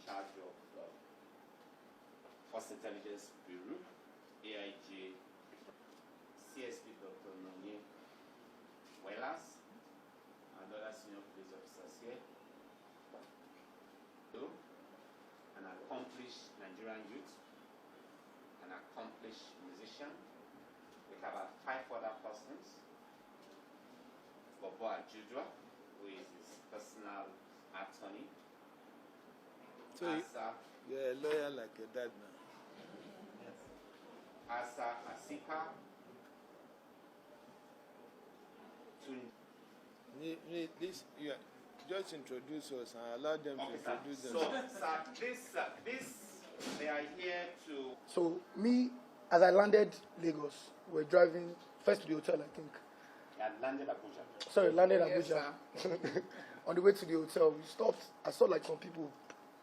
charge of Force Intelligence Bureau, AIG, CSP Dr. Nonye Wellas, and other senior police officers here. An accomplished Nigerian youth, an accomplished musician. We have 5 other persons. Bobo Ajudwa, who is his personal attorney. So you're a lawyer like your dad now. Yes. Asa Asika. This, you just introduce us and allow them to introduce themselves. So, sir, they are here to... So, me, as I landed Lagos, we're driving first to the hotel, I think. Yeah, landed Abuja. Sorry, landed Abuja. On the way to the hotel, we stopped. I saw like some people,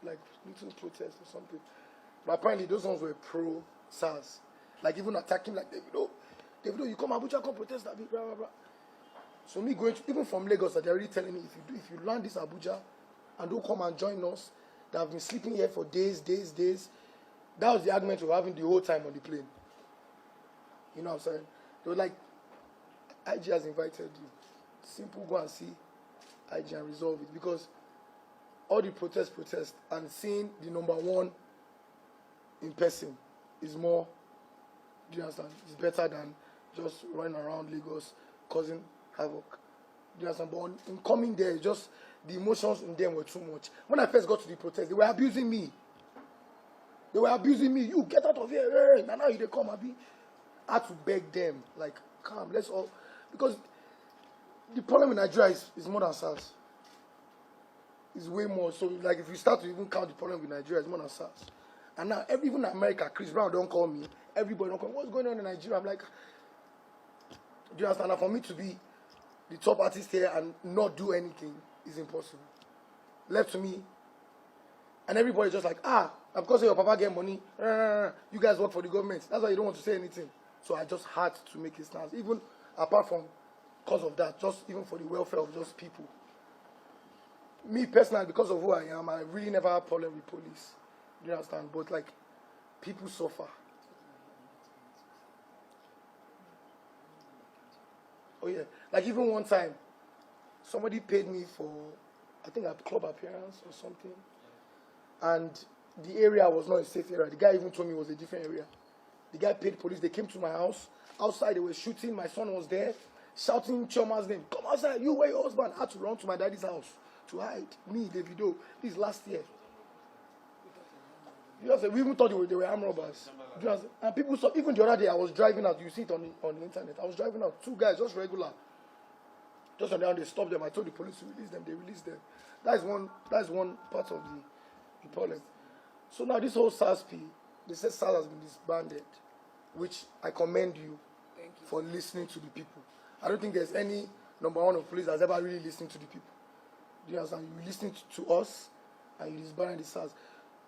like little protest or something. But apparently those ones were pro-SARS. Like even attacking like Davido, you come Abuja, come protest, blah, blah, blah. So me going to, even from Lagos, they're already telling me, if you land this Abuja and don't come and join us, that have been sleeping here for days. That was the argument we were having the whole time on the plane. You know what I'm saying? They were like, IG has invited you. Simple, go and see IG and resolve it. Because all the protest, and seeing the number one in person is more, do you understand? It's better than just running around Lagos causing havoc. Do you understand? But in coming there, just the emotions in them were too much. When I first got to the protest, they were abusing me. You get out of here. Hey. Now they come, Abi. I had to beg them, like, calm, let's all. Because the problem in Nigeria is more than SARS. It's way more. So, like, if you start to even count the problem with Nigeria, it's more than SARS. And now, even in America, Chris Brown don't call me. Everybody don't call me. What's going on in Nigeria? I'm like, do you understand? Now, for me to be the top artist here and not do anything is impossible. Left to me. And everybody's just like, because your papa get money, you guys work for the government. That's why you don't want to say anything. So I just had to make a stance. Even apart from because of that, just even for the welfare of just people. Me personally, because of who I am, I really never had a problem with police. Do you understand? But like, people suffer. Oh yeah. Like even one time, somebody paid me for, I think a club appearance or something. And the area was not a safe area. The guy even told me it was a different area. The guy paid police. They came to my house. Outside, they were shooting. My son was there, shouting Chioma's name. Come outside. You, where your husband? I had to run to my daddy's house to hide. Me, Davido. This last year. You know, we even thought they were armed robbers. You know, and people saw, even the other day, I was driving out. You see it on the internet. I was driving out. 2 guys, just regular. Just on the ground, they stopped them. I told the police to release them. They released them. That is one part of the problem. So now this whole SARS they said SARS has been disbanded, which I commend you for listening to the people. I don't think there's any number one of police that's ever really listened to the people. Do you understand? You listening to us and you disbanded the SARS.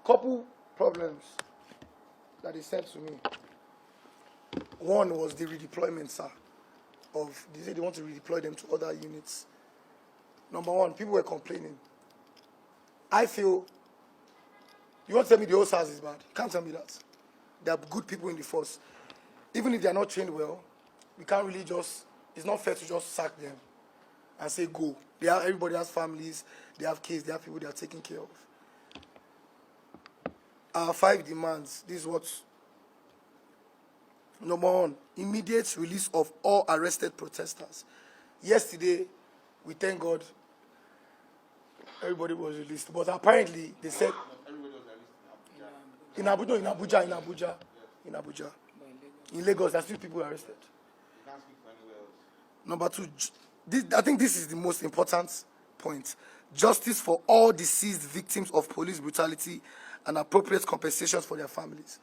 Couple problems that they said to me. One was the redeployment, sir. They said they want to redeploy them to other units. Number one, people were complaining. I feel, you want to tell me the whole SARS is bad? You can't tell me that. There are good people in the force. Even if they are not trained well, we can't really it's not fair to just sack them and say go. Everybody has families, they have kids, they have people they are taking care of. Our 5 demands, this is what. Number one, immediate release of all arrested protesters. Yesterday, we thank God, everybody was released. But apparently, they said Everybody was released in Abuja. In Lagos, there are still people arrested. You can't speak for anywhere else. Number 2, I think this is the most important point. Justice for all deceased victims of police brutality and appropriate compensations for their families.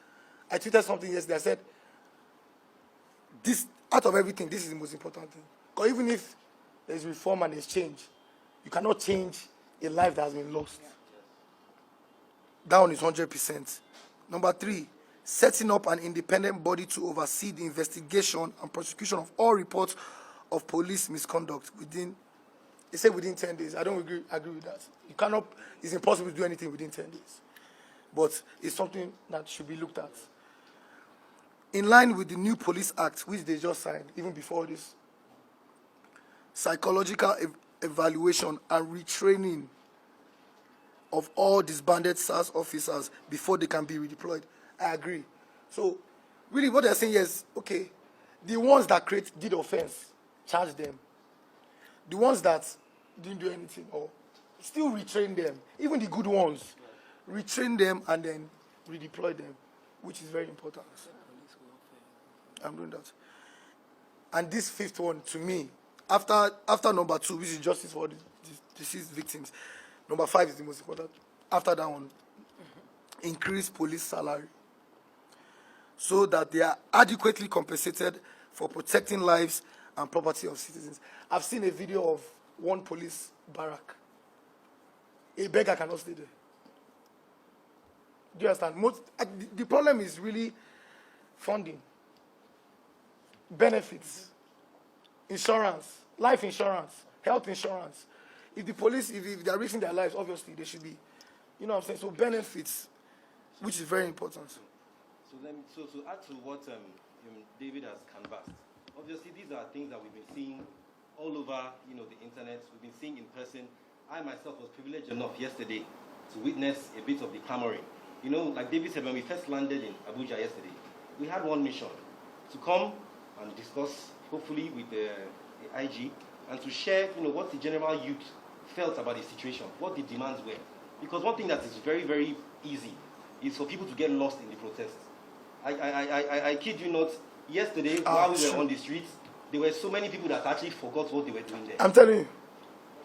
I tweeted something yesterday. I said, out of everything, this is the most important thing. Because even if there's reform and there's change, you cannot change a life that has been lost. That one is 100%. Number 3, setting up an independent body to oversee the investigation and prosecution of all reports of police misconduct within 10 days. I don't agree with that. It's impossible to do anything within 10 days. but it's something that should be looked at. In line with the new Police Act, which they just signed, even before this, psychological evaluation and retraining of all disbanded SARS officers before they can be redeployed. I agree. So, really what they're saying is, okay, the ones that did offense, charge them. The ones that didn't do anything, or still retrain them. Even the good ones, retrain them and then redeploy them, which is very important. I'm doing that. And this fifth one, to me, after number 2, which is justice for the deceased victims, number 5 is the most important. After that one, increase police salary so that they are adequately compensated for protecting lives and property of citizens. I've seen a video of one police barrack. A beggar cannot stay there. Do you understand? The problem is really funding, benefits, insurance, life insurance, health insurance. If the police, if they are risking their lives, obviously they should be, you know what I'm saying? So benefits, which is very important. So to add to what David has canvassed, obviously these are things that we've been seeing all over, the internet. We've been seeing in person. I myself was privileged enough yesterday to witness a bit of the clamoring. Like David said, when we first landed in Abuja yesterday, we had one mission: to come and discuss, hopefully with the IG, and to share, what the general youth felt about the situation, what the demands were. Because one thing that is very, very easy is for people to get lost in the protests. I kid you not, yesterday, while we were on the streets, there were so many people that actually forgot what they were doing there. I'm telling you.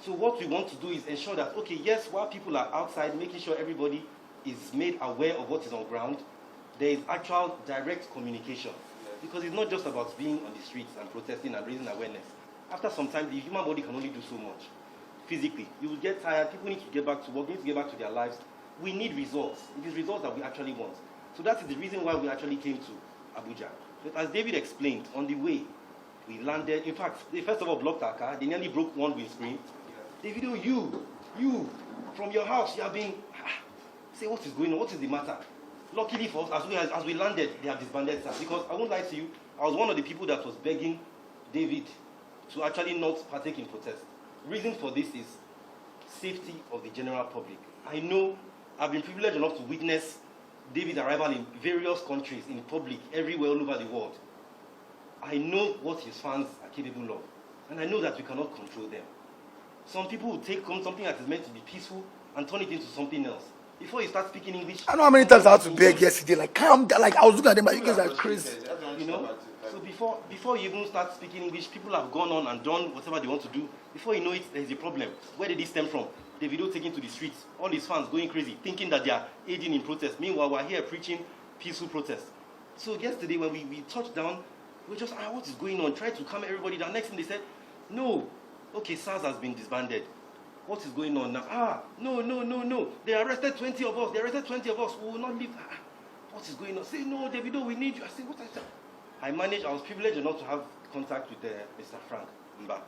So what we want to do is ensure that, okay, yes, while people are outside, making sure everybody is made aware of what is on ground, there is actual direct communication. Because it's not just about being on the streets and protesting and raising awareness. After some time, the human body can only do so much. Physically, you will get tired, people need to get back to work, need to get back to their lives. We need results. It is results that we actually want. So that is the reason why we actually came to Abuja. But as David explained, on the way, we landed. In fact, they first of all blocked our car. They nearly broke one windscreen. Davido, you, from your house, you have been... Say, what is going on? What is the matter? Luckily for us, as we landed, they have disbanded us. Because I won't lie to you, I was one of the people that was begging David to actually not partake in protest. Reason for this is safety of the general public. I know I've been privileged enough to witness David's arrival in various countries, in public, everywhere, all over the world. I know what his fans are capable of. And I know that we cannot control them. Some people will take something that is meant to be peaceful and turn it into something else. Before you start speaking English... I know how many times I had to beg yesterday, like, calm down. Like, I was looking at them, like, you guys are crazy. So before you even start speaking English, people have gone on and done whatever they want to do. Before you know it, there's a problem. Where did this stem from? Davido taken to the streets, all his fans going crazy, thinking that they are aiding in protest. Meanwhile, we're here preaching peaceful protest. So yesterday, when we touched down, we just, what is going on? Tried to calm everybody down. Next thing they said, no. Okay, SARS has been disbanded. What is going on now? No. They arrested 20 of us. We will not leave. What is going on? Say, no, Davido, we need you. I said, what I said? I was privileged enough to have contact with Mr. Frank Mba.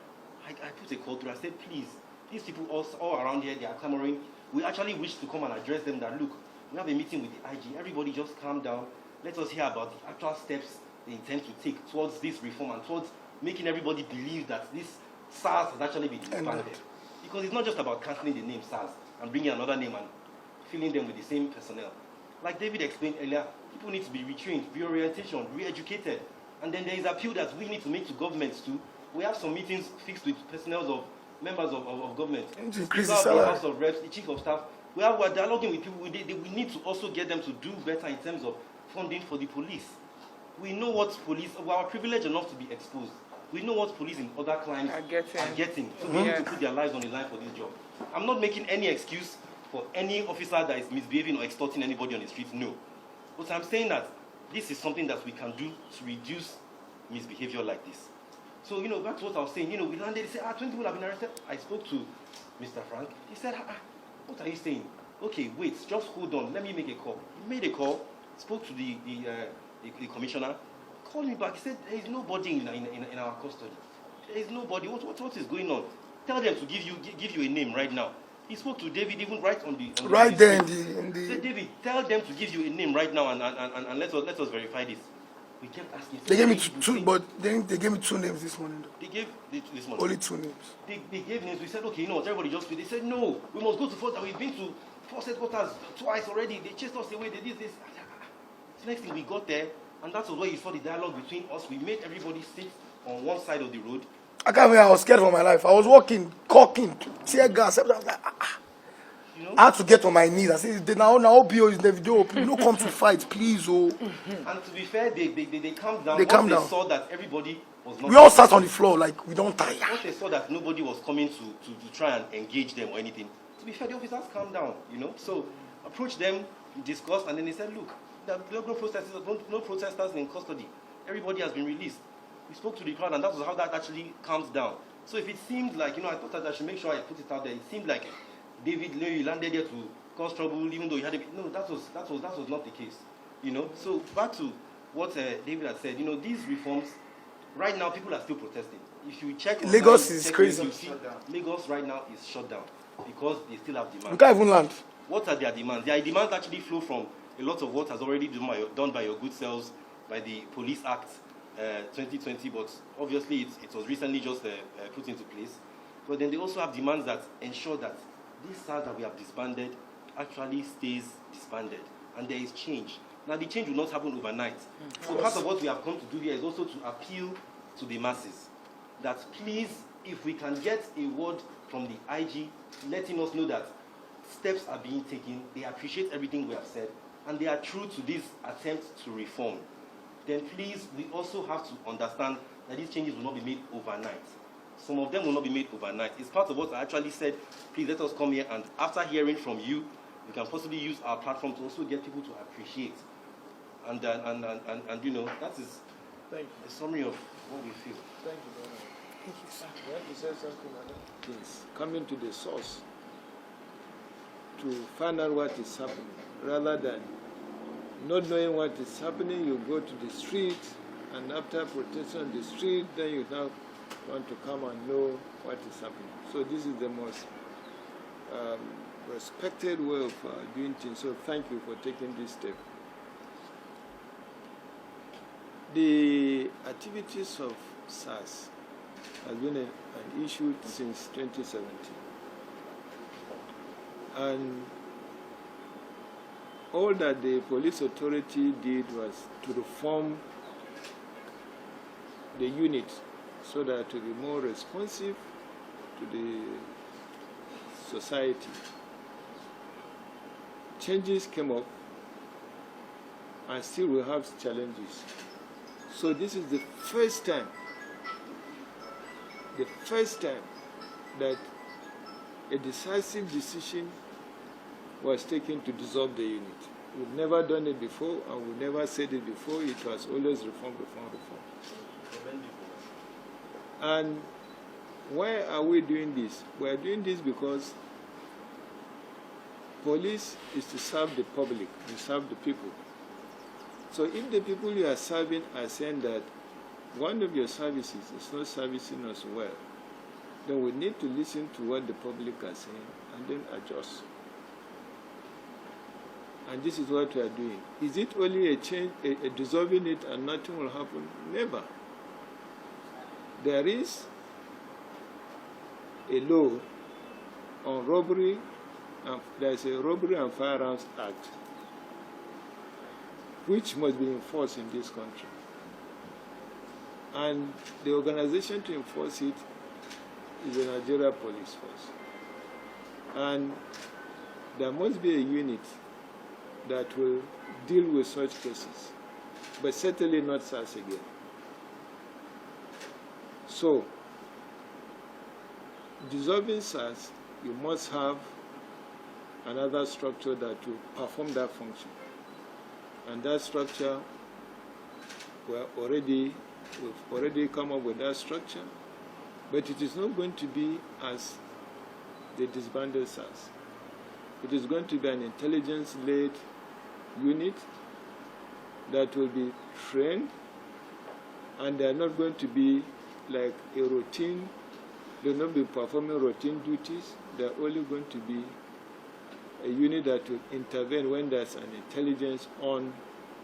I put a call through. I said, please, these people all around here, they are clamoring. We actually wish to come and address them that, look, we have a meeting with the IG. Everybody just calm down. Let us hear about the actual steps they intend to take towards this reform and towards making everybody believe that this SARS has actually been disbanded. Because it's not just about cancelling the name SARS and bringing another name and filling them with the same personnel. Like David explained earlier, people need to be retrained, reorientation, re-educated. And then there is appeal that we need to make to governments too. We have some meetings fixed with personnel of members of government. Increase the salary. House of Reps, the chief of staff. We are dialoguing with people. We need to also get them to do better in terms of funding for the police. We know what police, we are privileged enough to be exposed. We know what police in other climes are getting to be able to put their lives on the line for this job. I'm not making any excuse for any officer that is misbehaving or extorting anybody on the streets, no. But I'm saying that this is something that we can do to reduce misbehavior like this. So, back to what I was saying, we landed, they said, 20 people have been arrested. I spoke to Mr. Frank. He said, what are you saying? Okay, wait, just hold on. Let me make a call. He made a call, spoke to the commissioner, called me back. He said, there is nobody in our custody. There is nobody. What is going on? Tell them to give you a name right now. He spoke to David even right on the right there street. in the. He said, David, tell them to give you a name right now and let us verify this. We kept asking. They gave me two, but then they gave me 2 names this morning. Though. They gave this morning. Only 2 names. They gave names. We said, okay, you know what, everybody just. They said, no, we must go to Force. We've been to Force headquarters twice already. They chased us away. They did this. So next thing we got there, and that was where you saw the dialogue between us. We made everybody sit on one side of the road. I can't believe I was scared for my life. I was walking, caulking, tear gas. I was like, You know? I had to get on my knees. I said, now BO is DAVIDO. You don't come to fight, please. Oh. And to be fair, they calmed down. They calmed down. They saw that everybody was not. We all sat on the floor like we don't tire. Once they saw that nobody was coming to try and engage them or anything, to be fair, the officers calmed down, you know. So approached them, discussed, and then they said, look, there are no protesters in custody. Everybody has been released. We spoke to the crowd, and that was how that actually calmed down. So if it seemed like, you know, I thought that I should make sure I put it out there. It seemed like David you landed there to cause trouble, even though he had a bit. No, that was not the case, you know. So back to what David had said. You know, these reforms. Right now, people are still protesting. If you check Lagos is crazy. You see Lagos right now is shut down because they still have demands. We can't even land. What are their demands? Their demands actually flow from a lot of what has already been done by your good selves, by the Police Act 2020, but obviously it was recently just put into place. But then they also have demands that ensure that this SARS that we have disbanded actually stays disbanded, and there is change. Now, the change will not happen overnight. So part of what we have come to do here is also to appeal to the masses that please, if we can get a word from the IG letting us know that steps are being taken, they appreciate everything we have said, and they are true to this attempt to reform, then please, we also have to understand that these changes will not be made overnight. Some of them will not be made overnight. It's part of what I actually said, please let us come here, and after hearing from you, we can possibly use our platform to also get people to appreciate. And you know, that is a summary of what we feel. Thank you very much. Thank you, sir. You want to say something like that? Yes. Coming to the source to find out what is happening, rather than not knowing what is happening, you go to the street, and after protesting on the street, then you now want to come and know what is happening. So this is the most respected way of doing things. So thank you for taking this step. The activities of SARS has been an issue since 2017. And all that the police authority did was to reform the unit so that to be more responsive to the society. Changes came up, and still we have challenges. So this is the first time that a decisive decision was taken to dissolve the unit. We've never done it before, and we never said it before. It was always reform. And why are we doing this? We are doing this because police is to serve the public, to serve the people. So if the people you are serving are saying that one of your services is not servicing us well, then we need to listen to what the public are saying and then adjust. And this is what we are doing. Is it only a change, a dissolving it and nothing will happen? Never. There is a law on robbery, and there is a Robbery and Firearms Act, which must be enforced in this country. And the organization to enforce it is the Nigeria Police Force. And there must be a unit that will deal with such cases, but certainly not SARS again. So, dissolving SARS, you must have another structure that will perform that function. And that structure, we've already come up with that structure, but it is not going to be as the disbanded SARS. It is going to be an intelligence-led unit that will be trained, and they are not going to be like a routine They will not be performing routine duties. They're only going to be a unit that will intervene when there's an intelligence on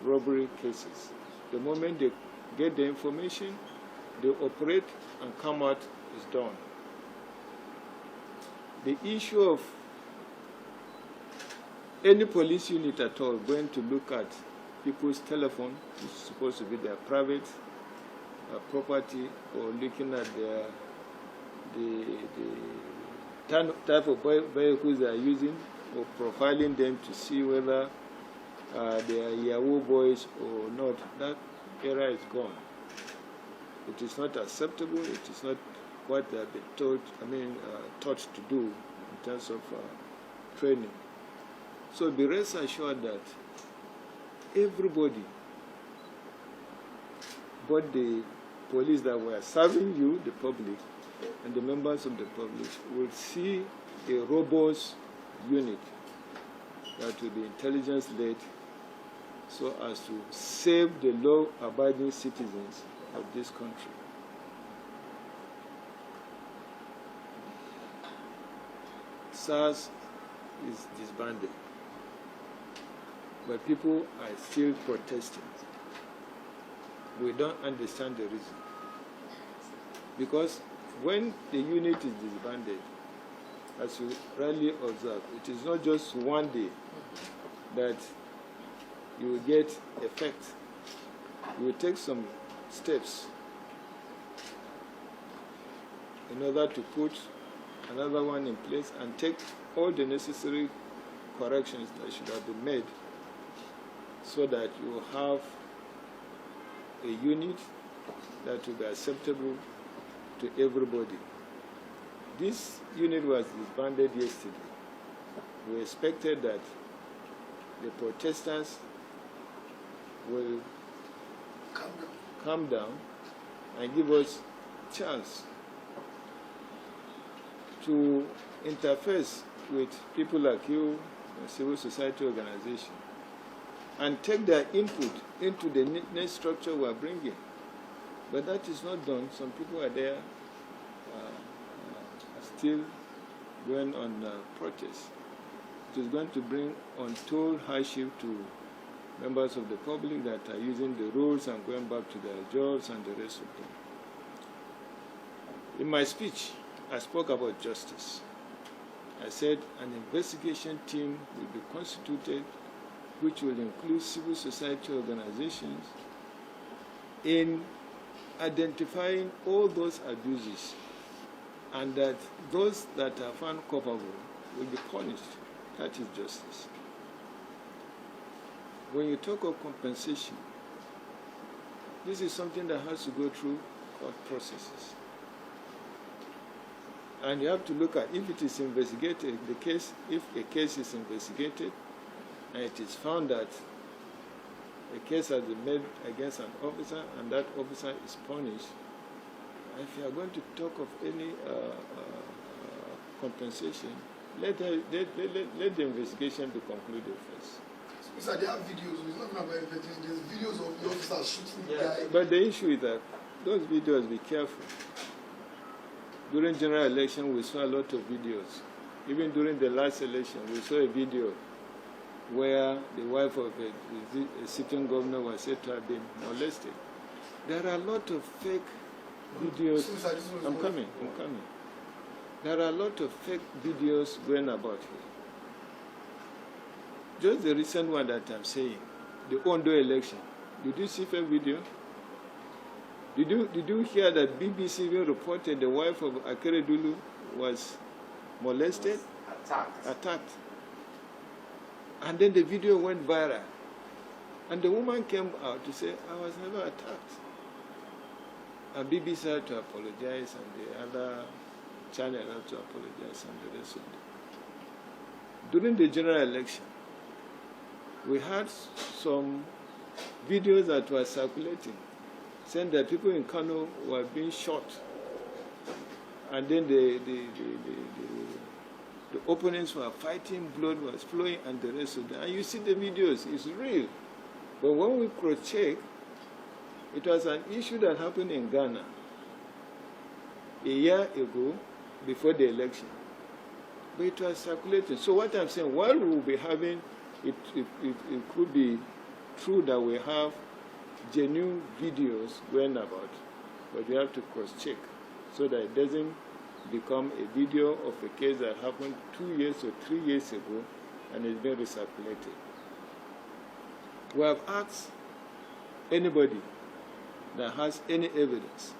robbery cases. The moment they get the information, they operate and come out is done. The issue of any police unit at all going to look at people's telephone, which is supposed to be their private property, or looking at the type of vehicles they are using, or profiling them to see whether they are Yahoo boys or not, that era is gone. It is not acceptable. It is not what they have been taught to do in terms of training. So be rest assured that everybody, both the police that were serving you, the public, and the members of the public, will see a robust unit that will be intelligence-led so as to save the law-abiding citizens of this country. SARS is disbanded, but people are still protesting. We don't understand the reason. Because when the unit is disbanded, as you rightly observe, it is not just one day that you will get effect. You will take some steps in order to put another one in place and take all the necessary corrections that should have been made so that you will have a unit that will be acceptable to everybody. This unit was disbanded yesterday. We expected that the protesters will calm down and give us chance to interface with people like you, civil society organization, and take their input into the next structure we are bringing. But that is not done. Some people are there still going on protest. It is going to bring untold hardship to members of the public that are using the roads and going back to their jobs and the rest of them. In my speech, I spoke about justice. I said an investigation team will be constituted which will include civil society organizations in identifying all those abuses, and that those that are found culpable will be punished. That is justice. When you talk of compensation, this is something that has to go through court processes. And you have to look at if it is investigated, the case, if a case is investigated and it is found that a case has been made against an officer and that officer is punished, if you are going to talk of any compensation, let the investigation be concluded first. So they have videos. It's not about investigation. There's videos of the officers shooting the guy. But the issue is that those videos, be careful. During general election, we saw a lot of videos. Even during the last election, we saw a video where the wife of a sitting governor was said to have been molested. There are a lot of fake videos. I'm coming. There are a lot of fake videos going about here. Just the recent one that I'm saying, the Ondo election. Did you see fake video? Did you hear that BBC even reported the wife of Akeredolu was molested? Attacked. And then the video went viral. And the woman came out to say, I was never attacked. And BBC had to apologize, and the other channel had to apologize, and the rest of them. During the general election, we had some videos that were circulating, saying that people in Kano were being shot. And then the opponents were fighting, blood was flowing, and the rest of them. And you see the videos, it's real. But when we cross-check, it was an issue that happened in Ghana. a year ago before the election. But it was circulating. So what I'm saying, while we will be having, it could be true that we have genuine videos going about, but we have to cross-check so that it doesn't become a video of a case that happened 2 years or 3 years ago and it's been recirculated. We have asked anybody that has any evidence,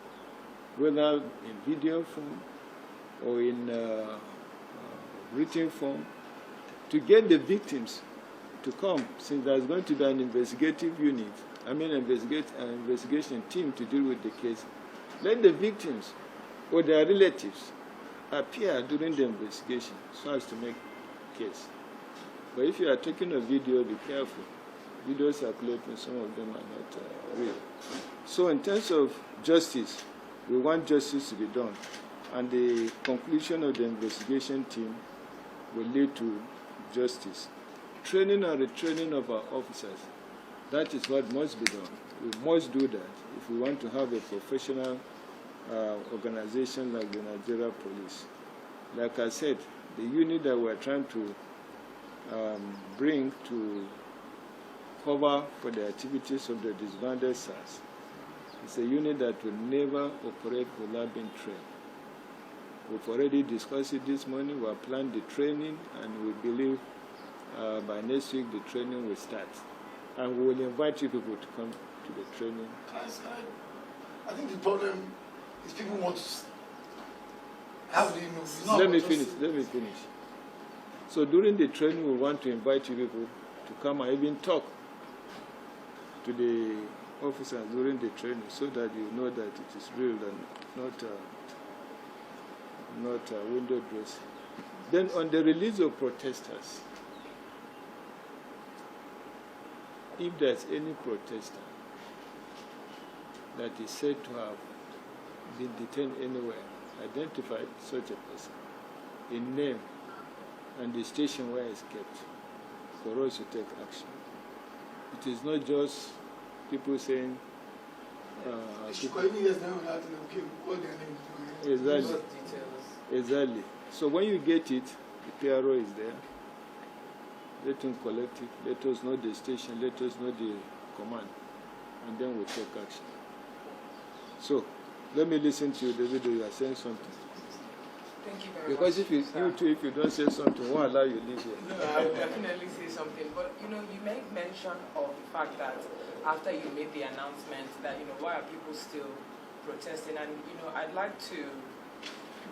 whether in video form or in written form, to get the victims to come, since there's going to be an investigative unit, an investigation team to deal with the case. Let the victims or their relatives appear during the investigation so as to make case. But if you are taking a video, be careful. Videos circulating, some of them are not real. So in terms of justice, we want justice to be done. And the conclusion of the investigation team will lead to justice. Training and retraining of our officers, that is what must be done. We must do that if we want to have a professional organization like the Nigeria Police. Like I said, the unit that we're trying to bring to cover for the activities of the disbanded SARS is a unit that will never operate without being trained. We've already discussed it this morning. We have planned the training, and we believe by next week the training will start. And we will invite you people to come to the training. I think the problem is people want to. How do you know? Let me finish. So during the training, we want to invite you people to come and even talk to the officers during the training so that you know that it is real and not window dressing. Then on the release of protesters, if there's any protester that is said to have been detained anywhere, identify such a person in name and the station where it's kept for us to take action. It is not just people saying Exactly. So when you get it, the PRO is there. Let him collect it. Let us know the station. Let us know the command. And then we take action. So, let me listen to you, David. You are saying something. Thank you very because much. Because if you don't say something, won't allow you to leave here. No, I will definitely say something. But, you made mention of the fact that after you made the announcement that, why are people still protesting? And, I'd like to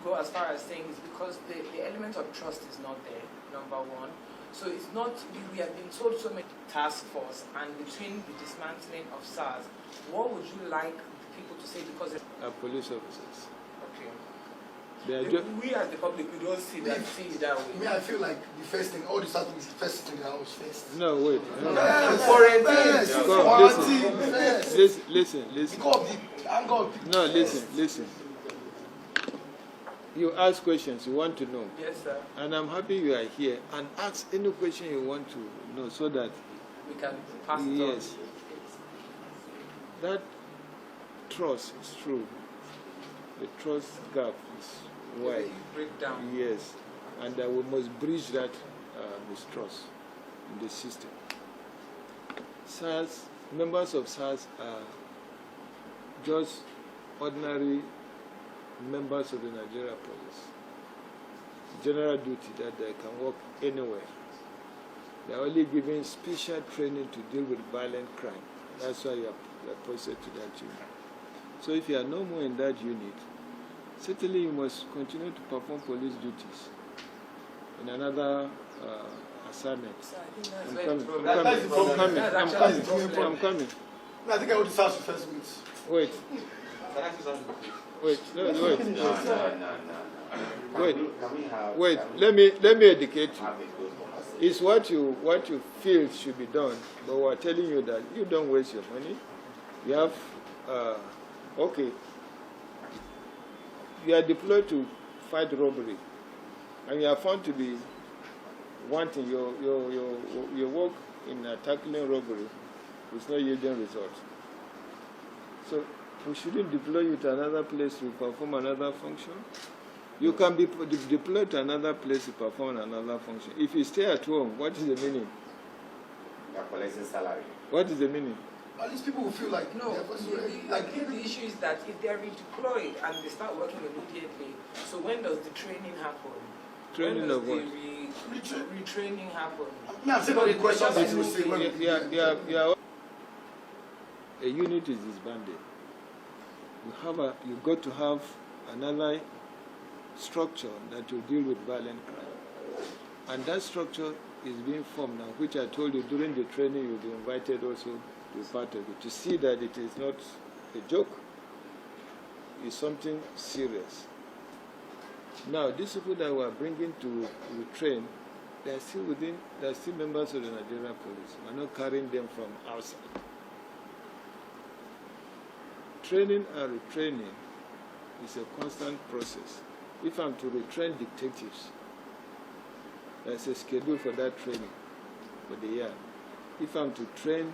go as far as saying it's because the element of trust is not there, number one. So it's not, we have been told so many task force, and between the dismantling of SARS, what would you like people to say? Because police officers. Okay. We as the public, we don't see it that way. I feel like the first thing, all the stuff is the first thing in the house first. No, wait. Listen. Because the anger of people. No, listen. You ask questions you want to know. Yes, sir. And I'm happy you are here. And ask any question you want to know so that we can pass it on. Yes. That trust is true. The trust gap is wide. Break down. Yes. And we must bridge that mistrust in the system. SARS, members of SARS are just ordinary members of the Nigeria Police. General duty that they can work anywhere. They are only given special training to deal with violent crime. That's why you are posted to that unit. So if you are no more in that unit, certainly you must continue to perform police duties in another assignment. So I think I'm coming. I think I would start first with. Wait. No. Wait. Let me educate you. It's what you feel should be done, but we're telling you that you don't waste your money. You have, okay. You are deployed to fight robbery, and you are found to be wanting your work in tackling robbery is not yielding results. So we shouldn't deploy you to another place to perform another function. You can be deployed to another place to perform another function. If you stay at home, what is the meaning? You are collecting salary. What is the meaning? At least people will feel like No, they're I think the issue is that if they're redeployed and they start working immediately, so when does the training happen? Training of what? Retraining happen? I'm saying all the questions that you will say. Yeah. A unit is disbanded. You got to have another structure that will deal with violent crime. And that structure is being formed now, which I told you during the training you'll be invited also to be part of it, to see that it is not a joke. It's something serious. Now, these people that we are bringing to retrain, they are still members of the Nigerian police. We're not carrying them from outside. Training and retraining is a constant process. If I'm to retrain detectives, there's a schedule for that training for the year. If I'm to train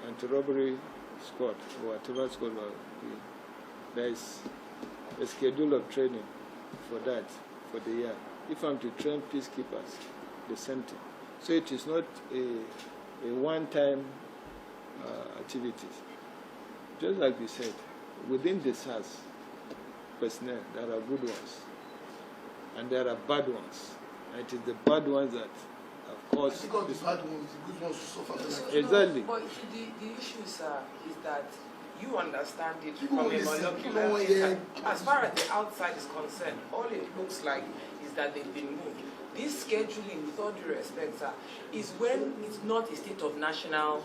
anti-robbery squad or whatever squad, there is a schedule of training for that for the year. If I'm to train peacekeepers, the same thing. So it is not a one-time activities. Just like we said, within the SARS personnel, there are good ones and there are bad ones. And it is the bad ones that, of course, Because the bad ones, the good ones will suffer. Exactly. No, but the issue, sir, is that you understand it People from a listen, molecular people hear. As far as the outside is concerned, all it looks like is that they've been moved. This scheduling, with all due respect, sir, is when it's not a state of national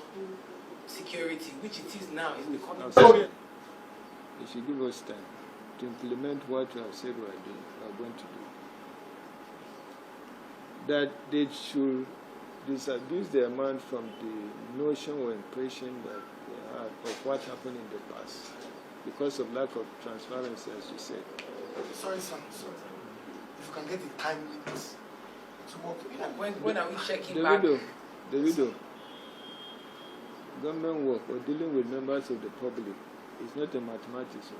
security, which it is now, is becoming. You should give us time to implement what you have said we are going to do. That they should disabuse their mind from the notion or impression that they have of what happened in the past because of lack of transparency, as you said. Sorry, sir. Sorry. If you can get a time limit to work. When are we checking back? Davido, government work or dealing with members of the public is not a mathematics.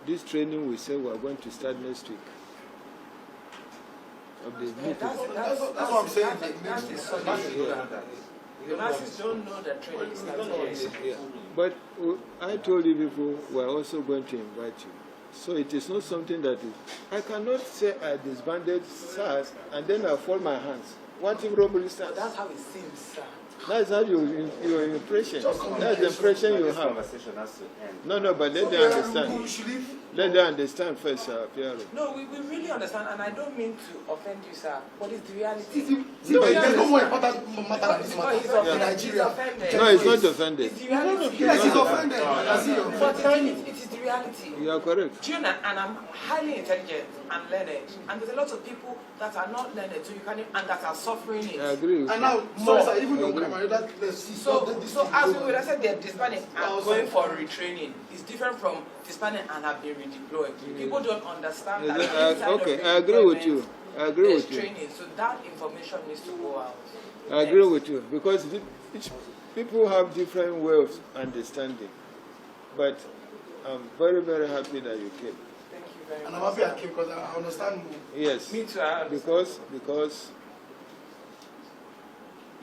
This training we say we are going to start next week. Of the That's what I'm saying. That's the solid. The masses don't know that training is not Yeah. But I told you before, we are also going to invite you. So it is not something that is. I cannot say I disbanded SARS and then I fold my hands. What if robbery starts? That's how it seems, sir. That's how your impression. That's the impression you This have. conversation has to end. No, but let them understand. Let them understand first, Piero. No, we really understand, and I don't mean to offend you, sir, but it's the reality. There's no more important matter than this matter in Nigeria. No, it's not offended. It's the reality. Yes, he's offended. But it is the reality. You are correct. Do you know, and I'm highly intelligent and learned, and there's a lot of people that are not learned, so you can, and that are suffering it. I agree with And you. now, sorry, sir, even though So as we would have said, they're disbanding and going for retraining. It's different from disbanding and have been redeployed. People don't understand that. Inside of Okay, I agree with you. I agree there's with you. training, so that information needs to go out. I agree with you because people have different ways of understanding. But I'm very, very happy that you came. Thank you very much. And I'm happy I came because I understand more. Yes. Me too, I understand. Because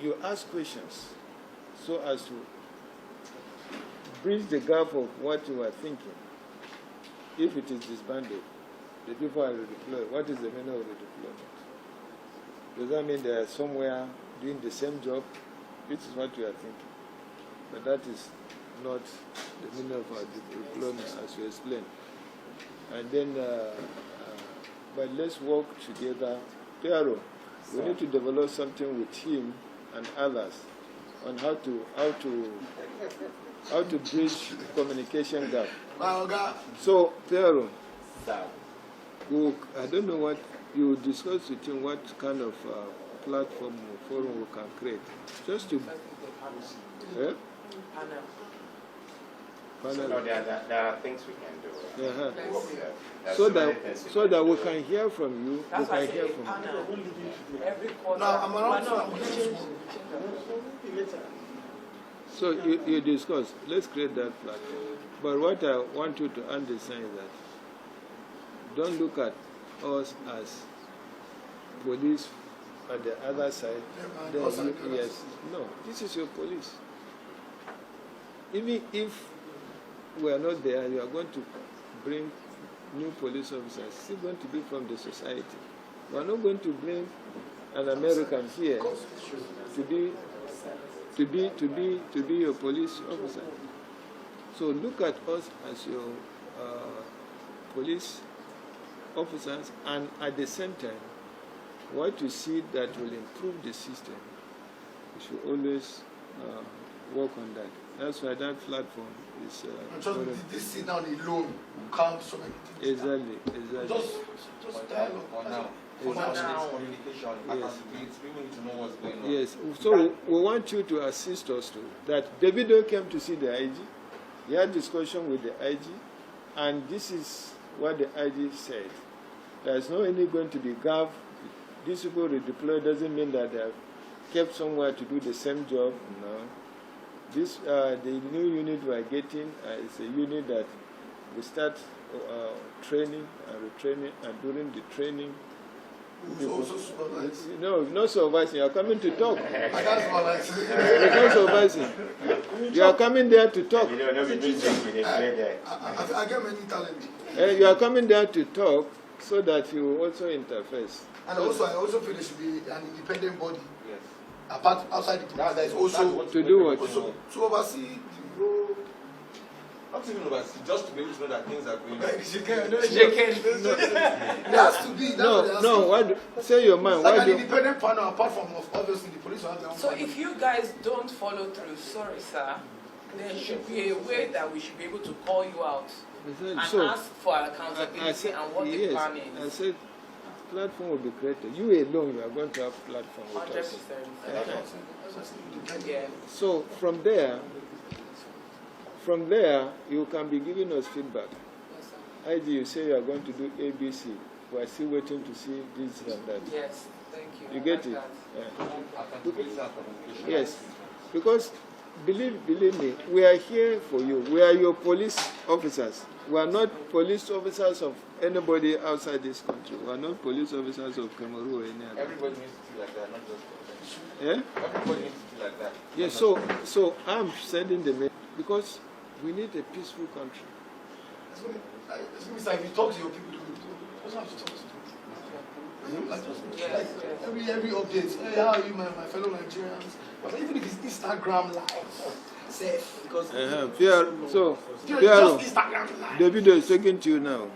you ask questions so as to bridge the gap of what you are thinking. If it is disbanded, the people are redeployed. What is the meaning of redeployment? Does that mean they are somewhere doing the same job? This is what you are thinking. But that is not the meaning of our redeployment, as you explained. And then, but let's work together. Piero, we need to develop something with him and others on how to bridge the communication gap. So, Piero, I don't know what you discuss with him, what kind of platform or forum we can create, just to. Panel. So no, there are things we can do. Uh-huh. Work with them. So that we can hear from you. That's why I we can say hear a from panel. Every quarter. No, I'm around. No, we change. So you discuss, let's create that platform. But what I want you to understand is that don't look at us as police at the other side. Yes, no, this is your police. Even if we are not there, you are going to bring new police officers, still going to be from the society. We are not going to bring an American here to be your police officer. So look at us as your police officers, and at the same time, what you see that will improve the system, you should always work on that. That's why that platform is. Just this sit down alone can't so many things. Exactly. Just dialogue. For now. Communication, accountability, people need to know what's going on. Yes, so we want you to assist us too. That Davido came to see the IG, he had discussion with the IG, and this is what the IG said. There's no any going to be gap. These people redeploy doesn't mean that they have kept somewhere to do the same job. No. This the new unit we are getting is a unit that we start training and retraining, and during the training. Also supervise. No, not supervising. You are coming to talk. I can't supervise. It's not supervising. You are coming there to talk. I get many talents. You are coming there to talk so that you also interface. And also, I also feel there should be an independent body. Yes. Apart outside the police, there is also To do what? also to oversee the role. Not even oversee, just to be able to know that things are going on. Like, Shaken. it has to be. No. Say your mind. Like Why an do? independent panel, apart from obviously the police will have their own So panel. if you guys don't follow through, sorry sir, there should be a way that we should be able to call you out and ask for accountability and what the plan is. I said platform will be created. You alone, you are going to have platform with 100%. us. Yeah. So from there, you can be giving us feedback. Yes, sir. IG, you say you are going to do ABC. We are still waiting to see this and that. Yes, thank you. You I get like it? that. Yeah. Accountability and communication. Yes, because believe me, we are here for you. We are your police officers. We are not police officers of anybody outside this country. We are not police officers of Cameroon or any other. Everybody needs to feel like that, not just Yeah? everybody needs to feel like that. Yes, so I'm sending the message because we need a peaceful country. It's going to be like if you talk to your people, you don't have to talk to them. Like, Yes. every update, hey, how are you, my fellow Nigerians? But even if it's Instagram live, safe. Because So, just Piero, Instagram live. Davido is talking to you now.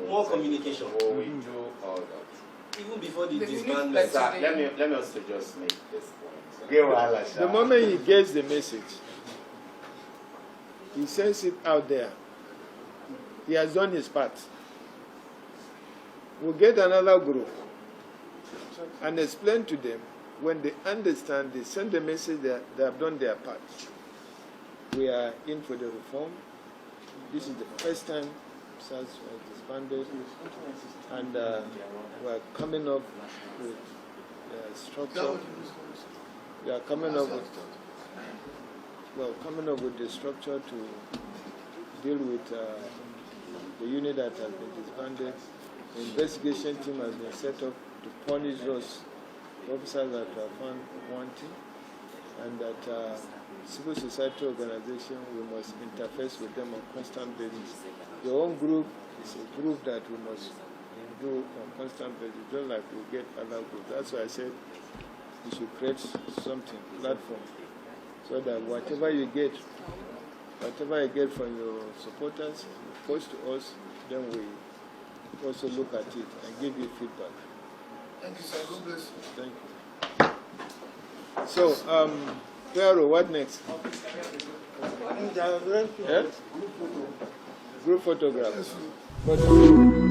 More communication. Oh, we do all that. Even before the The disbandment. unit Sir, let me also just make this point. The moment he gets the message, he sends it out there. He has done his part. We'll get another group and explain to them. When they understand, they send the message that they have done their part. We are in for the reform. This is the first time SARS was disbanded, and we are coming up with structure. We are coming up with the structure to deal with the unit that has been disbanded. The investigation team has been set up to punish those officers that are found wanting, and that civil society organization, we must interface with them on constant basis. Your own group is a group that we must do on constant basis, just like we get other groups. That's why I said we should create something, platform, so that whatever you get from your supporters, you post to us, then we also look at it and give you feedback. Thank you, sir. God bless you. Thank you. So, Piero, what next? Yeah? Group photograph. Yes, sir. Photo.